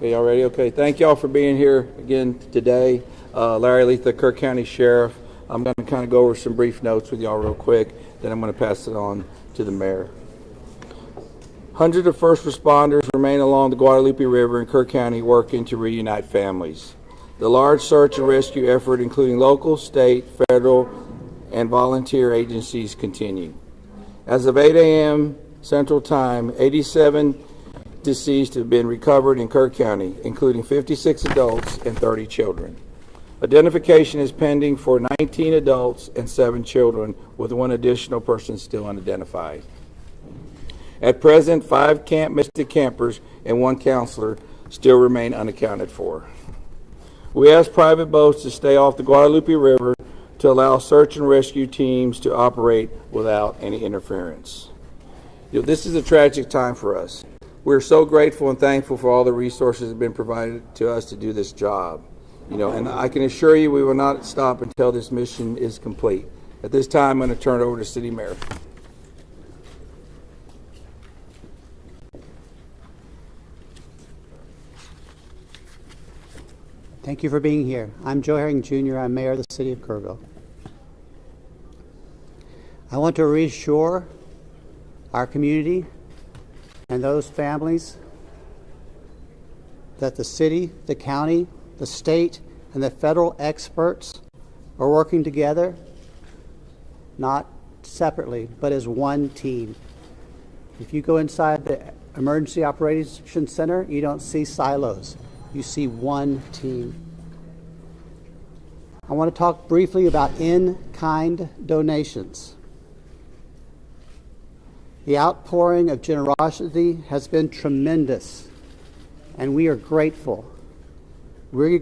Okay, y'all ready? Okay, thank y'all for being here again today. Larry Letha, Kerr County Sheriff. I'm going to kind of go over some brief notes with y'all real quick, then I'm going to pass it on to the mayor. Hundreds of first responders remain along the Guadalupe River in Kerr County working to reunite families. The large search and rescue effort, including local, state, federal, and volunteer agencies, continue. As of 8 a.m. Central Time, 87 deceased have been recovered in Kerr County, including 56 adults and 30 children. Identification is pending for 19 adults and 7 children, with 1 additional person still unidentified. At present, 5 Camp Mystic campers and 1 counselor still remain unaccounted for. We ask private boats to stay off the Guadalupe River to allow search and rescue teams to operate without any interference. This is a tragic time for us. We're so grateful and thankful for all the resources that have been provided to us to do this job. And I can assure you we will not stop until this mission is complete. At this time, I'm going to turn it over to City Mayor. Thank you for being here. I'm Joe Herring Jr. I'm Mayor of the City of Kerrville. I want to reassure our community and those families that the city, the county, the state, and the federal experts are working together, not separately, but as one team. If you go inside the Emergency Operations Center, you don't see silos. You see one team. I want to talk briefly about in-kind donations. The outpouring of generosity has been tremendous, and we are grateful. We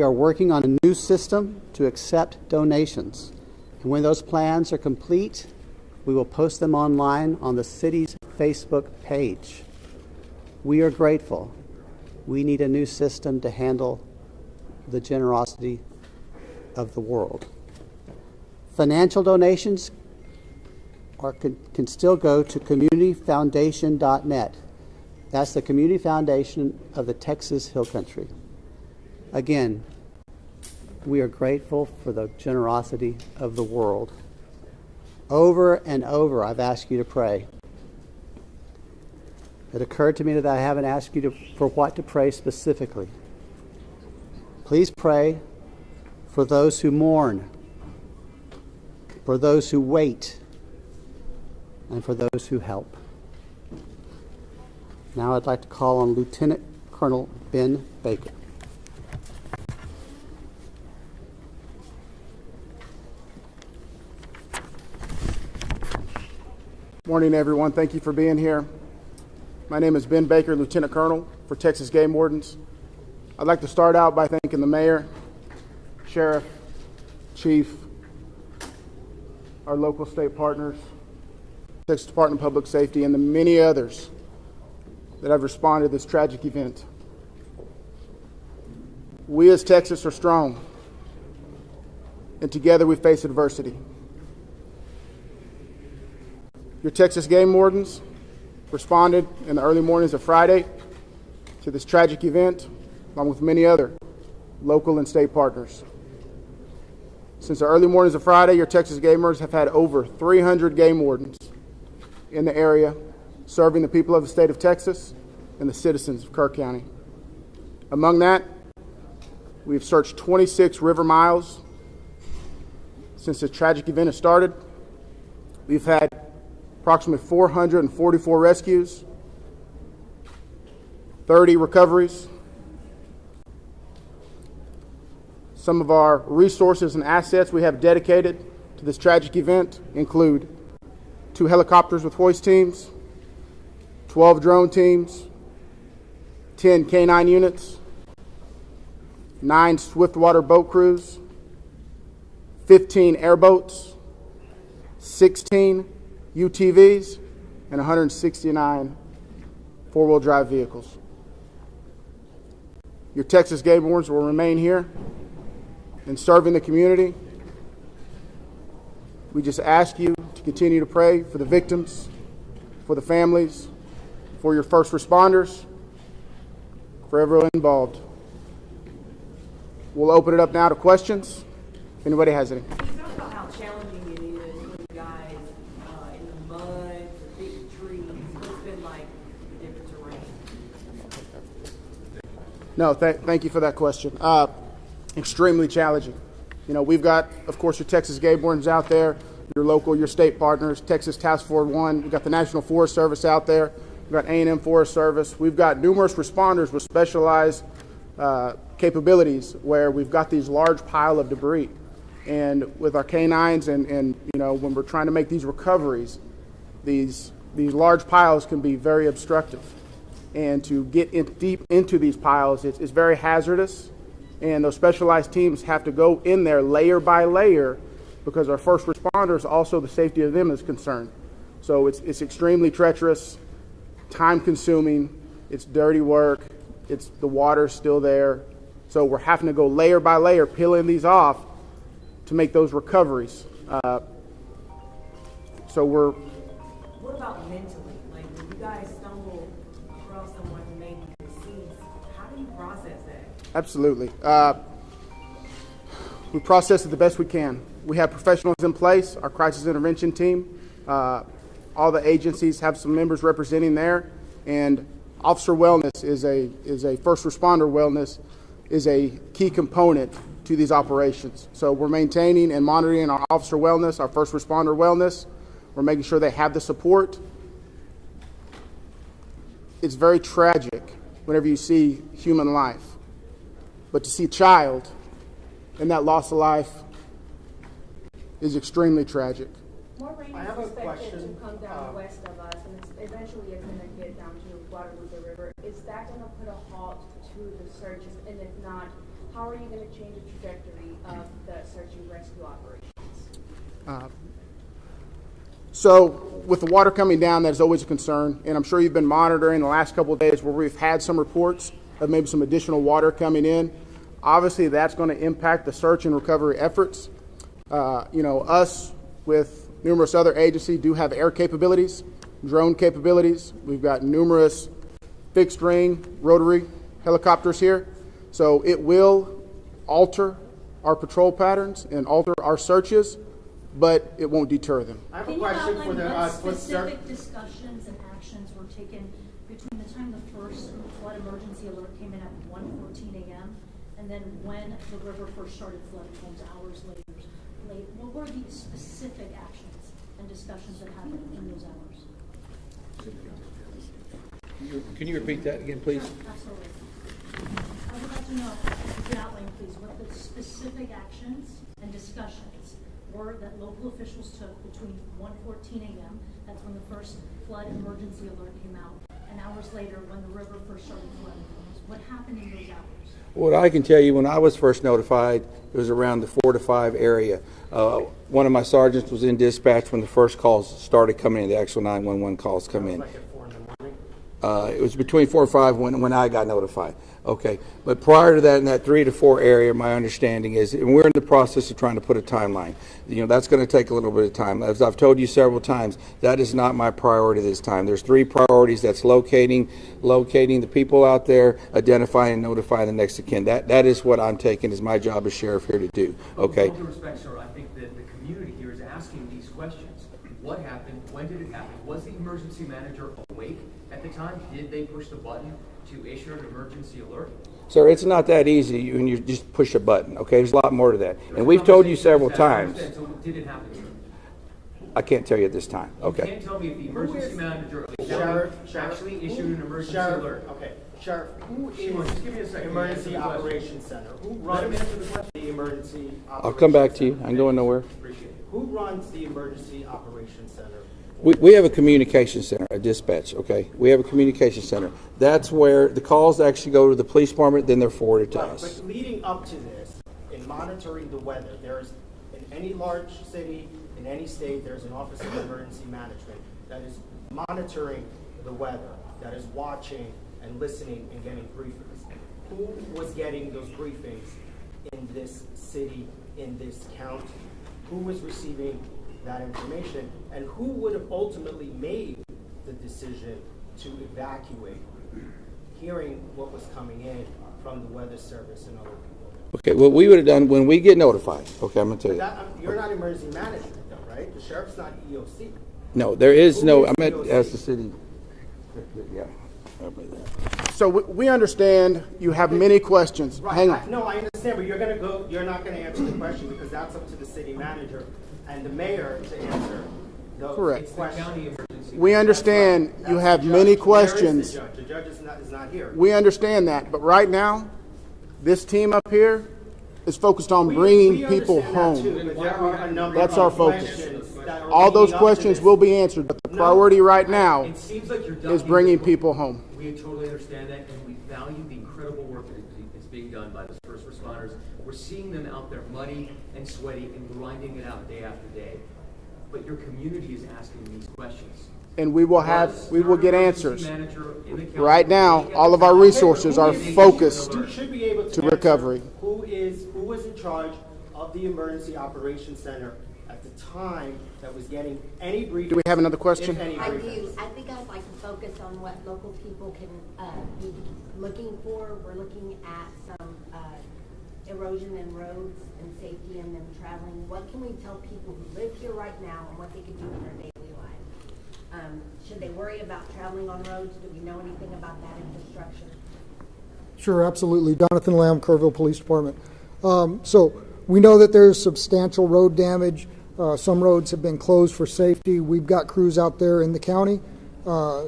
are working on a new system to accept donations. And when those plans are complete, we will post them online on the city's Facebook page. We are grateful. We need a new system to handle the generosity of the world. Financial donations can still go to communityfoundation.net. That's the community foundation of the Texas Hill Country. Again, we are grateful for the generosity of the world. Over and over, I've asked you to pray. It occurred to me that I haven't asked you for what to pray specifically. Please pray for those who mourn, for those who wait, and for those who help. Now I'd like to call on Lieutenant Colonel Ben Baker. Morning, everyone. Thank you for being here. My name is Ben Baker, Lieutenant Colonel for Texas Game Wardens. I'd like to start out by thanking the Mayor, Sheriff, Chief, our local state partners, Texas Department of Public Safety, and the many others that have responded to this tragic event. We as Texas are strong, and together we face adversity. Your Texas Game Wardens responded in the early mornings of Friday to this tragic event, along with many other local and state partners. Since the early mornings of Friday, your Texas Gamers have had over 300 game wardens in the area, serving the people of the state of Texas and the citizens of Kerr County. Among that, we've searched 26 river miles since the tragic event has started. We've had approximately 444 rescues, 30 recoveries. Some of our resources and assets we have dedicated to this tragic event include 2 helicopters with hoist teams, 12 drone teams, 10 K-9 units, 9 swiftwater boat crews, 15 airboats, 16 UTVs, and 169 four-wheel drive vehicles. Your Texas Game Wardens will remain here and serving the community. We just ask you to continue to pray for the victims, for the families, for your first responders, for everyone involved. We'll open it up now to questions. If anybody has any. Can you talk about how challenging it is for you guys in the mud, the big trees? What's been like the different terrain? No, thank you for that question. Extremely challenging. You know, we've got, of course, your Texas game wardens out there, your local, your state partners, Texas Task Force 1. We've got the National Forest Service out there. We've got A&M Forest Service. We've got numerous responders with specialized capabilities where we've got these large pile of debris. And with our canines and you know, when we're trying to make these recoveries, these large piles can be very obstructive. And to get deep into these piles, it's very hazardous. And those specialized teams have to go in there layer by layer because our first responders, also the safety of them is concerned. So it's extremely treacherous, time-consuming, it's dirty work, the water's still there. So we're having to go layer by layer, peeling these off to make those recoveries. So we're... What about mentally? Like when you guys stumble across someone who may be deceased, how do you process that? Absolutely. We process it the best we can. We have professionals in place, our crisis intervention team. All the agencies have some members representing there. And officer wellness is a first responder wellness is a key component to these operations. So we're maintaining and monitoring our officer wellness, our first responder wellness. We're making sure they have the support. It's very tragic whenever you see human life. But to see a child and that loss of life is extremely tragic. More rain is expected to come down west of us, and eventually it's going to get down to Guadalupe River. Is that going to put a halt to the searches? And if not, how are you going to change the trajectory of the search and rescue operations? So with the water coming down, that is always a concern. And I'm sure you've been monitoring the last couple of days where we've had some reports of maybe some additional water coming in. Obviously, that's going to impact the search and recovery efforts. You know, us with numerous other agencies do have air capabilities, drone capabilities. We've got numerous fixed wing, rotary helicopters here. So it will alter our patrol patterns and alter our searches, but it won't deter them. I have a Can you question for outline the what for specific discussions and actions were taken between the time the first flood emergency alert came in at 1:14 a.m. and then when the river first started flooding homes hours later? What were the specific actions and discussions that happened in those hours? Can you repeat that again, please? Absolutely. I would like to know, if you could outline, please, what the specific actions and discussions were that local officials took between 1:14 a.m., that's when the first flood emergency alert came out, and hours later when the river first started flooding homes. What happened in those hours? What I can tell you, when I was first notified, it was around the 4 to 5 area. One of my sergeants was in dispatch when the first calls started coming in, the actual 911 calls come in. like at 4 in the morning. It was between 4 or 5 when I got notified. Okay, but prior to that, in that 3 to 4 area, my understanding is, and we're in the process of trying to put a timeline. You know, that's going to take a little bit of time. As I've told you several times, that is not my priority this time. There's 3 priorities. That's locating the people out there, identifying and notifying the next of kin. That is what I'm taking as my job as sheriff here to do. Okay. With all due respect, sir, I think that the community here is asking these questions. What happened? When did it happen? Was the emergency manager awake at the time? Did they push the button to issue an emergency alert? Sir, it's not that easy when you just push a button, okay? There's a lot more to that. And we've told you several times. So did it happen, sir? I can't tell you at this time. You Okay. can't tell me if the emergency manager Sheriff, actually issued an emergency Sheriff, alert. okay. Sheriff, who Shimon, is just give me a second. Emergency Answer the question. Operations Center? Who Let him runs answer the question. the Emergency I'll come back to you. Operations I ain't going nowhere. Appreciate it. Center? Who runs the Emergency Operations Center? We have a communication center, a dispatch, okay? We have a communication center. That's where the calls actually go to the police department, then they're forwarded to Right, us. but leading up to this, in monitoring the weather, there's, in any large city, in any state, there's an Office of Emergency Management that is monitoring the weather, that is watching and listening and getting briefings. Who was getting those briefings in this city, in this county? Who was receiving that information? And who would have ultimately made the decision to evacuate hearing what was coming in from the weather service and other people. Okay, what we would have done when we get notified, okay, I'm going to tell you. You're not emergency management though, right? The sheriff's not EOC. No, there is Who no, is I meant EOC? as the city. Yeah, I made that. So we understand you have many questions. Right. Hang on. No, I understand, but you're not gonna answer the question because that's up to the city manager and the mayor to answer those Correct. questions. County emergency. We understand That's you the have judge. many Where is questions. the judge? The judge is not here. We understand that, but right now, this team up here is focused on bringing We people understand that too, home. but there are a number That's of our focus. questions that are All those leading up to questions this. will be answered, but the priority right now It seems like you're is bringing people home. We totally understand that, and we value the incredible work that is being done by the first responders. We're seeing them out there muddy and sweaty and grinding it out day after day. But your community is asking these questions. And we will get answers. Manager in the county Right now, all of our resources are focused You should be able to answer recovery. Who was in charge of the emergency operations center at the time that was getting any briefing? Do we have another question? If any I briefings? do. I think I'd like to focus on what local people can be looking for. We're looking at some erosion in roads and safety and them traveling. What can we tell people who live here right now and what they can do in their daily life? Should they worry about traveling on roads? Do we know anything about that infrastructure? Sure, absolutely. Jonathan Lamb, Kerrville Police Department. So we know that there's substantial road damage. Some roads have been closed for safety. We've got crews out there in the county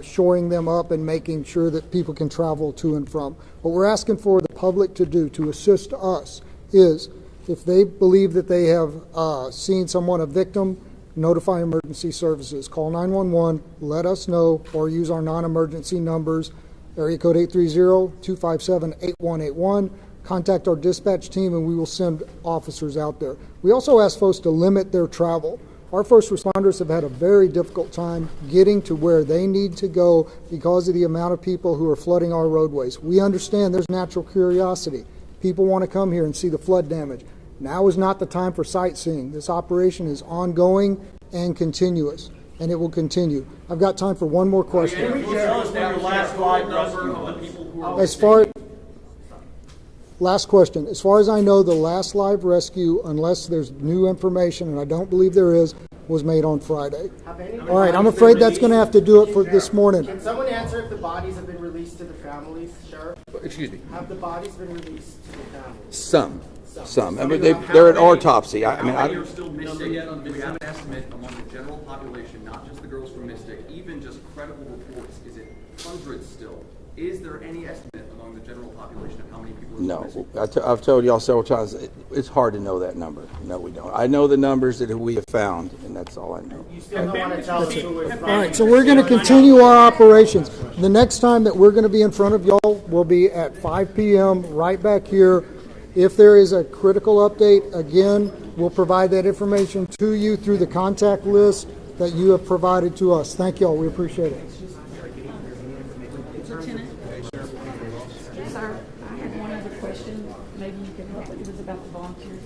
shoring them up and making sure that people can travel to and from. What we're asking for the public to do to assist us is if they believe that they have seen someone, a victim, notify emergency services. Call 911, let us know, or use our non-emergency numbers, area code 830-257-8181. Contact our dispatch team and we will send officers out there. We also ask folks to limit their travel. Our first responders have had a very difficult time getting to where they need to go because of the amount of people who are flooding our roadways. We understand there's natural curiosity. People want to come here and see the flood damage. Now is not the time for sightseeing. This operation is ongoing and continuous, and it will continue. I've got time for one more question. Last question. As far as I know, the last live rescue, unless there's new information, and I don't believe there is, was made on Friday. All right, I'm afraid that's going to have to do it for this morning. Can someone answer if the bodies have been released to the families, Sheriff? Excuse me. Have the bodies been released to the families? Some. I mean, they're at autopsy. I mean, How many are still missing? Do we have an estimate among the general population, not just the girls from Mystic, even just credible reports? Is it hundreds still? Is there any estimate among the general population of how many people are no. missing? I've told y'all several times, it's hard to know that number. No, we don't. I know the numbers that we have found, and that's all I know. You still don't want to tell us who is All right, so we're going to continue our operations. The next time that we're going to be in front of y'all will be at 5 p.m. right back here. If there is a critical update, again, we'll provide that information to you through the contact list that you have provided to us. Thank y'all. We appreciate it. Lieutenant? Sir, I had one other question. Maybe you can help. It was about the volunteers.